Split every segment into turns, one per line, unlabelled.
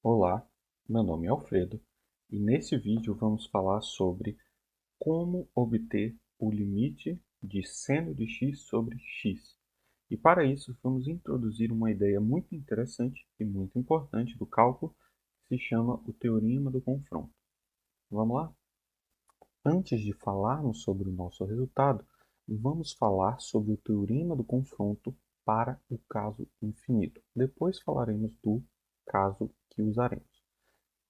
Olá, meu nome é Alfredo e nesse vídeo vamos falar sobre como obter o limite de seno de x sobre x. E para isso vamos introduzir uma ideia muito interessante e muito importante do cálculo que se chama o teorema do confronto. Vamos lá? Antes de falarmos sobre o nosso resultado, vamos falar sobre o teorema do confronto para o caso infinito. Depois falaremos do caso que usaremos.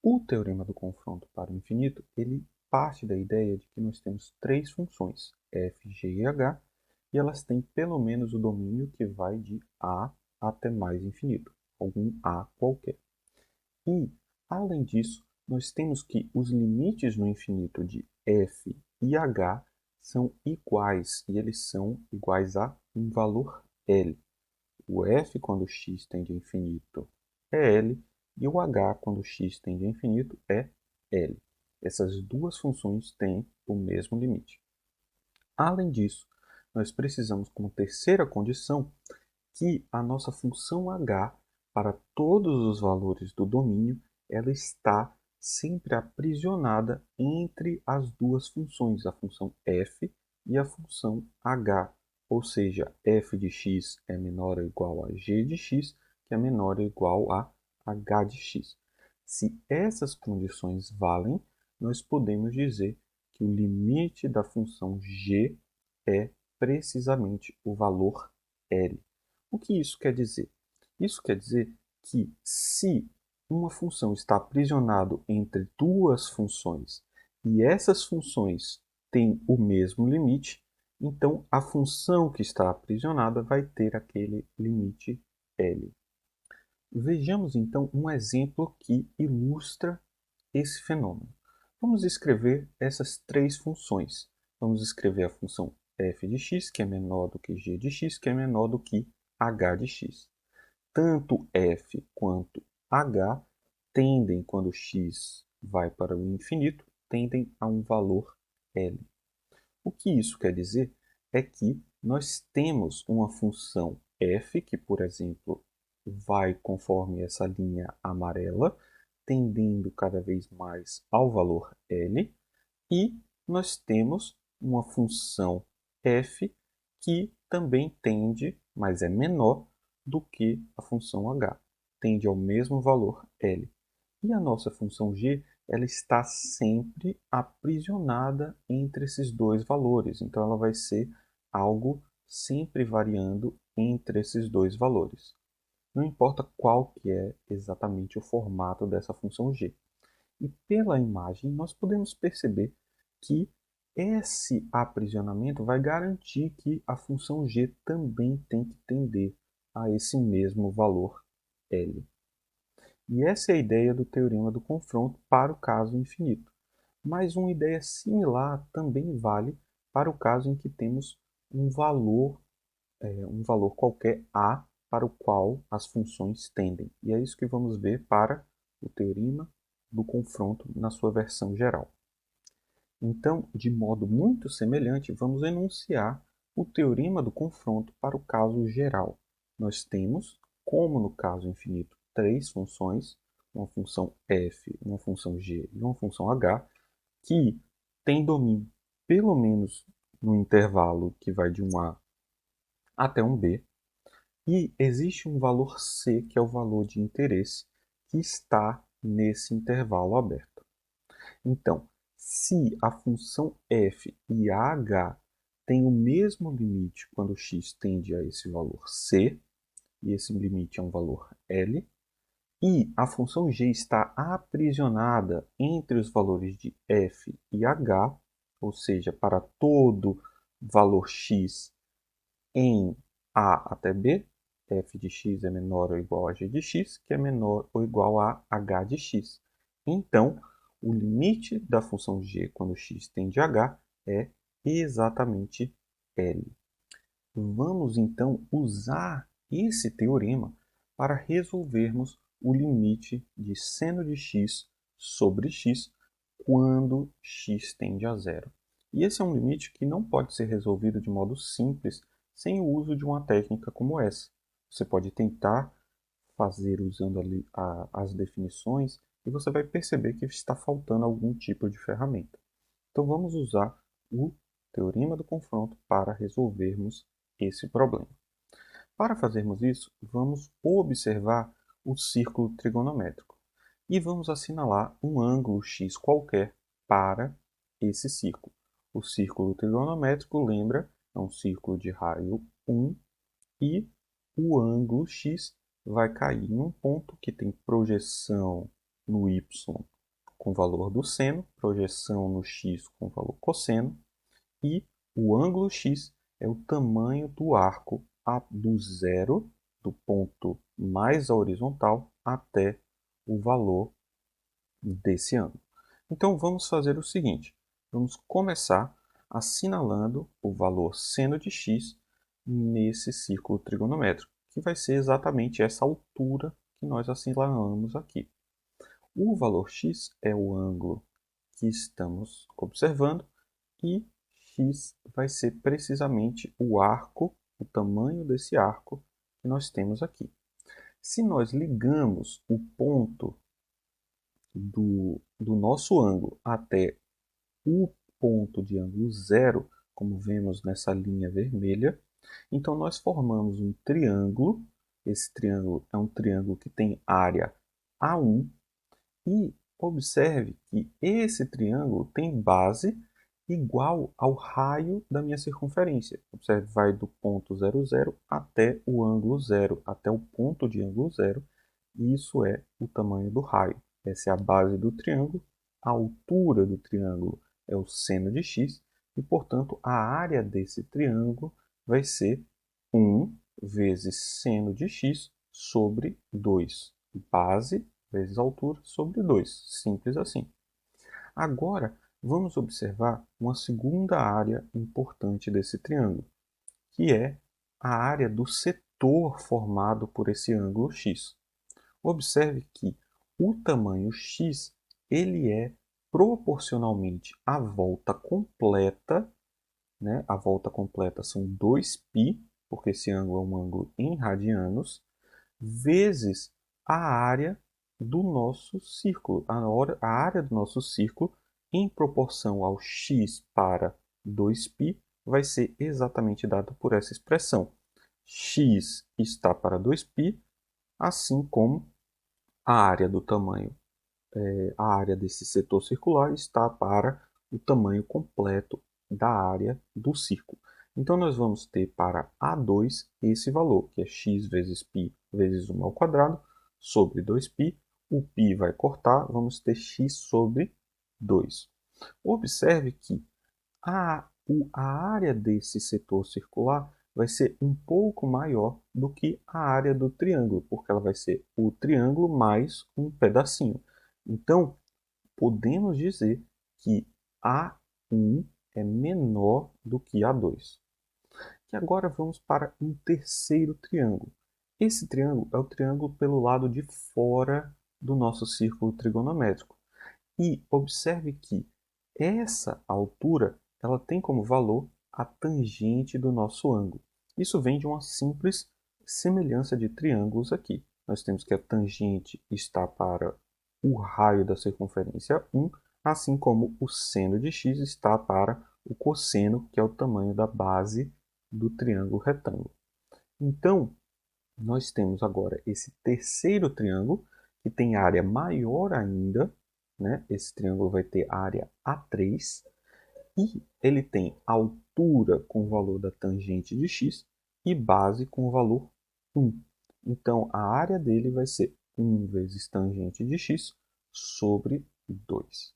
O teorema do confronto para o infinito, ele parte da ideia de que nós temos três funções, f, g e h, e elas têm pelo menos o domínio que vai de a até mais infinito, algum a qualquer. E, além disso, nós temos que os limites no infinito de f e h são iguais, e eles são iguais a um valor L. O f, quando x tende a infinito, é L, e o h, quando x tende a infinito, é L. Essas duas funções têm o mesmo limite. Além disso, nós precisamos, como terceira condição, que a nossa função h, para todos os valores do domínio, ela está sempre aprisionada entre as duas funções, a função f e a função h. Ou seja, f de x é menor ou igual a g de x, que é menor ou igual a h de x. Se essas condições valem, nós podemos dizer que o limite da função g é precisamente o valor L. O que isso quer dizer? Isso quer dizer que se uma função está aprisionada entre duas funções e essas funções têm o mesmo limite, então a função que está aprisionada vai ter aquele limite L. Vejamos então um exemplo que ilustra esse fenômeno. Vamos escrever essas três funções. Vamos escrever a função f de x, que é menor do que g de x, que é menor do que h de x. Tanto f quanto h tendem, quando x vai para o infinito, tendem a um valor L. O que isso quer dizer é que nós temos uma função f, que, por exemplo, vai conforme essa linha amarela, tendendo cada vez mais ao valor L, e nós temos uma função f que também tende, mas é menor do que a função h, tende ao mesmo valor L. E a nossa função g, ela está sempre aprisionada entre esses dois valores. Então, ela vai ser algo sempre variando entre esses dois valores. Não importa qual que é exatamente o formato dessa função g. E pela imagem, nós podemos perceber que esse aprisionamento vai garantir que a função g também tem que tender a esse mesmo valor L. E essa é a ideia do teorema do confronto para o caso infinito. Mas uma ideia similar também vale para o caso em que temos um valor qualquer a para o qual as funções tendem. E é isso que vamos ver para o teorema do confronto na sua versão geral. Então, de modo muito semelhante, vamos enunciar o teorema do confronto para o caso geral. Nós temos, como no caso infinito, três funções, uma função f, uma função g e uma função h, que têm domínio pelo menos no intervalo que vai de um a até um b, e existe um valor c, que é o valor de interesse, que está nesse intervalo aberto. Então, se a função f e a h têm o mesmo limite quando x tende a esse valor c, e esse limite é um valor L, e a função g está aprisionada entre os valores de f e h, ou seja, para todo valor x em a até b, f de x é menor ou igual a g de x, que é menor ou igual a h de x. Então, o limite da função g quando x tende a h é exatamente L. Vamos, então, usar esse teorema para resolvermos o limite de seno de x sobre x quando x tende a zero. E esse é um limite que não pode ser resolvido de modo simples sem o uso de uma técnica como essa. Você pode tentar fazer usando ali as definições e você vai perceber que está faltando algum tipo de ferramenta. Então vamos usar o teorema do confronto para resolvermos esse problema. Para fazermos isso, vamos observar o círculo trigonométrico e vamos assinalar um ângulo x qualquer para esse círculo. O círculo trigonométrico, lembra, é um círculo de raio 1 e o ângulo x vai cair em um ponto que tem projeção no y com o valor do seno, projeção no x com o valor cosseno, e o ângulo x é o tamanho do arco do zero, do ponto mais horizontal, até o valor desse ângulo. Então vamos fazer o seguinte, vamos começar assinalando o valor seno de x nesse círculo trigonométrico, que vai ser exatamente essa altura que nós assinalamos aqui. O valor x é o ângulo que estamos observando e x vai ser precisamente o arco, o tamanho desse arco que nós temos aqui. Se nós ligamos o ponto do nosso ângulo até o ponto de ângulo zero, como vemos nessa linha vermelha, então nós formamos um triângulo. Esse triângulo é um triângulo que tem área A1 e observe que esse triângulo tem base igual ao raio da minha circunferência. Observe, vai do ponto 00 até o ângulo zero, até o ponto de ângulo zero, e isso é o tamanho do raio. Essa é a base do triângulo, a altura do triângulo é o seno de x, e, portanto, a área desse triângulo vai ser 1 vezes seno de x sobre 2. Base vezes altura sobre 2. Simples assim. Agora, vamos observar uma segunda área importante desse triângulo, que é a área do setor formado por esse ângulo x. Observe que o tamanho x ele é proporcionalmente à volta completa, né? A volta completa são 2π, porque esse ângulo é um ângulo em radianos, vezes a área do nosso círculo. A área do nosso círculo, em proporção ao x para 2π, vai ser exatamente dada por essa expressão. X está para 2π, assim como a área do tamanho, a área desse setor circular está para o tamanho completo da área do círculo. Então, nós vamos ter para A2 esse valor, que é x vezes π vezes 1 ao quadrado, sobre 2π. O π vai cortar, vamos ter x sobre 2. Observe que a área desse setor circular vai ser um pouco maior do que a área do triângulo, porque ela vai ser o triângulo mais um pedacinho. Então, podemos dizer que A1 é menor do que A2. E agora vamos para um terceiro triângulo. Esse triângulo é o triângulo pelo lado de fora do nosso círculo trigonométrico. E observe que essa altura ela tem como valor a tangente do nosso ângulo. Isso vem de uma simples semelhança de triângulos aqui. Nós temos que a tangente está para o raio da circunferência 1, assim como o seno de x está para o cosseno, que é o tamanho da base do triângulo retângulo. Então, nós temos agora esse terceiro triângulo, que tem área maior ainda, né? Esse triângulo vai ter área A3, e ele tem altura com o valor da tangente de x e base com o valor 1. Então, a área dele vai ser 1 vezes tangente de x sobre 2.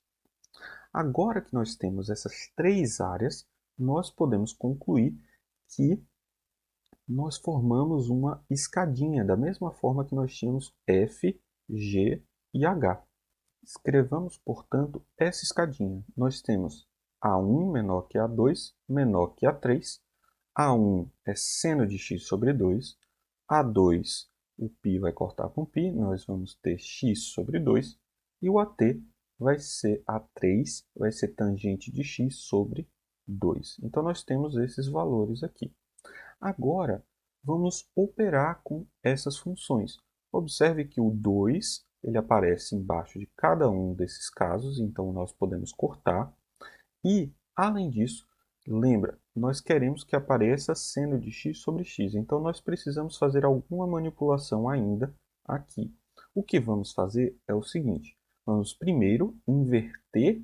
Agora que nós temos essas três áreas, nós podemos concluir que nós formamos uma escadinha, da mesma forma que nós tínhamos F, G e H. Escrevamos, portanto, essa escadinha. Nós temos A1 menor que A2, menor que A3. A1 é seno de x sobre 2. A2, o π vai cortar com π, nós vamos ter x sobre 2. E o AT vai ser A3, vai ser tangente de x sobre 2. Então, nós temos esses valores aqui. Agora, vamos operar com essas funções. Observe que o 2 ele aparece embaixo de cada um desses casos, então nós podemos cortar. E, além disso, lembra, nós queremos que apareça seno de x sobre x, então nós precisamos fazer alguma manipulação ainda aqui. O que vamos fazer é o seguinte, vamos primeiro inverter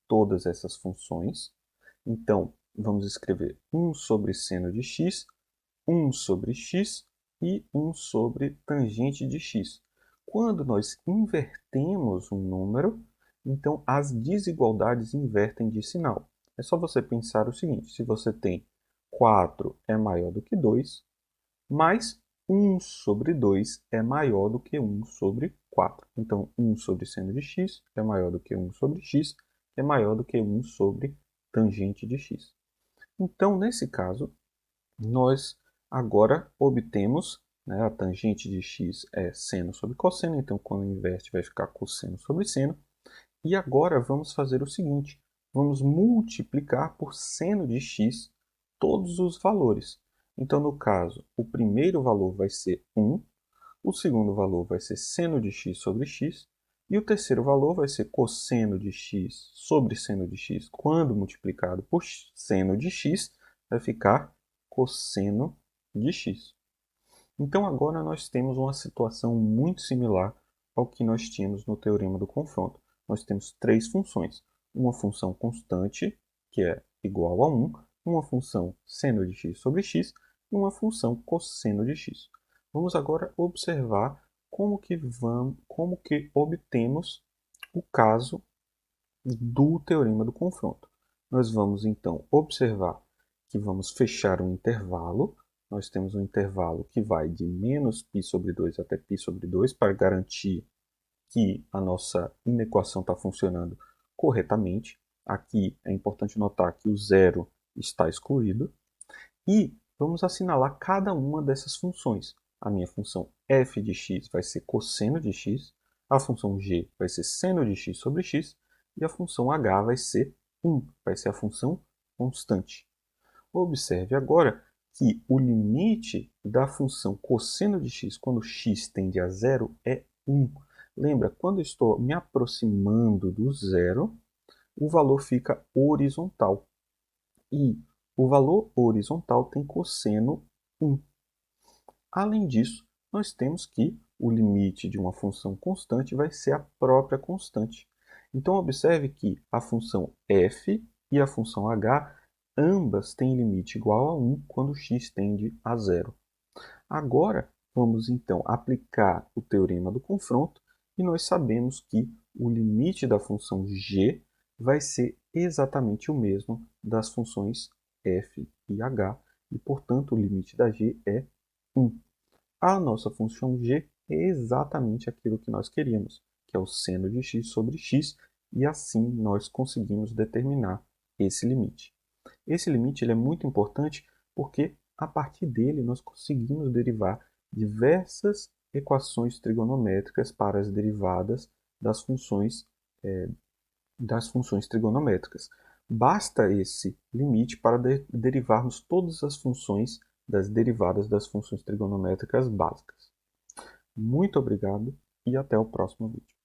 todas essas funções. Então, vamos escrever 1 sobre seno de x, 1 sobre x e 1 sobre tangente de x. Quando nós invertemos um número, então as desigualdades invertem de sinal. É só você pensar o seguinte, se você tem 4 é maior do que 2, mas 1 sobre 2 é maior do que 1 sobre 4. Então, 1 sobre seno de x é maior do que 1 sobre x, é maior do que 1 sobre tangente de x. Então, nesse caso, nós agora obtemos, né, a tangente de x é seno sobre cosseno, então quando inverte vai ficar cosseno sobre seno. E agora vamos fazer o seguinte, vamos multiplicar por seno de x todos os valores. Então, no caso, o primeiro valor vai ser 1, o segundo valor vai ser seno de x sobre x, e o terceiro valor vai ser cosseno de x sobre seno de x. Quando multiplicado por seno de x, vai ficar cosseno de x. Então, agora nós temos uma situação muito similar ao que nós tínhamos no teorema do confronto. Nós temos três funções. Uma função constante, que é igual a 1, uma função seno de x sobre x e uma função cosseno de x. Vamos agora observar como que obtemos o caso do teorema do confronto. Nós vamos então observar que vamos fechar um intervalo. Nós temos um intervalo que vai de menos π sobre 2 até π sobre 2 para garantir que a nossa inequação está funcionando corretamente. Aqui é importante notar que o zero está excluído. E vamos assinalar cada uma dessas funções. A minha função f de x vai ser cosseno de x, a função g vai ser seno de x sobre x, e a função h vai ser 1, vai ser a função constante. Observe agora que o limite da função cosseno de x quando x tende a zero é 1. Lembra, quando eu estou me aproximando do zero, o valor fica horizontal. E o valor horizontal tem cosseno 1. Além disso, nós temos que o limite de uma função constante vai ser a própria constante. Então, observe que a função f e a função h, ambas têm limite igual a 1 quando x tende a zero. Agora, vamos então aplicar o teorema do confronto e nós sabemos que o limite da função g vai ser exatamente o mesmo das funções f e h, e, portanto, o limite da g é 1. A nossa função g é exatamente aquilo que nós queríamos, que é o seno de x sobre x, e assim nós conseguimos determinar esse limite. Esse limite ele é muito importante porque, a partir dele, nós conseguimos derivar diversas equações trigonométricas para as derivadas das funções trigonométricas. Basta esse limite para derivarmos todas as funções das derivadas das funções trigonométricas básicas. Muito obrigado e até o próximo vídeo.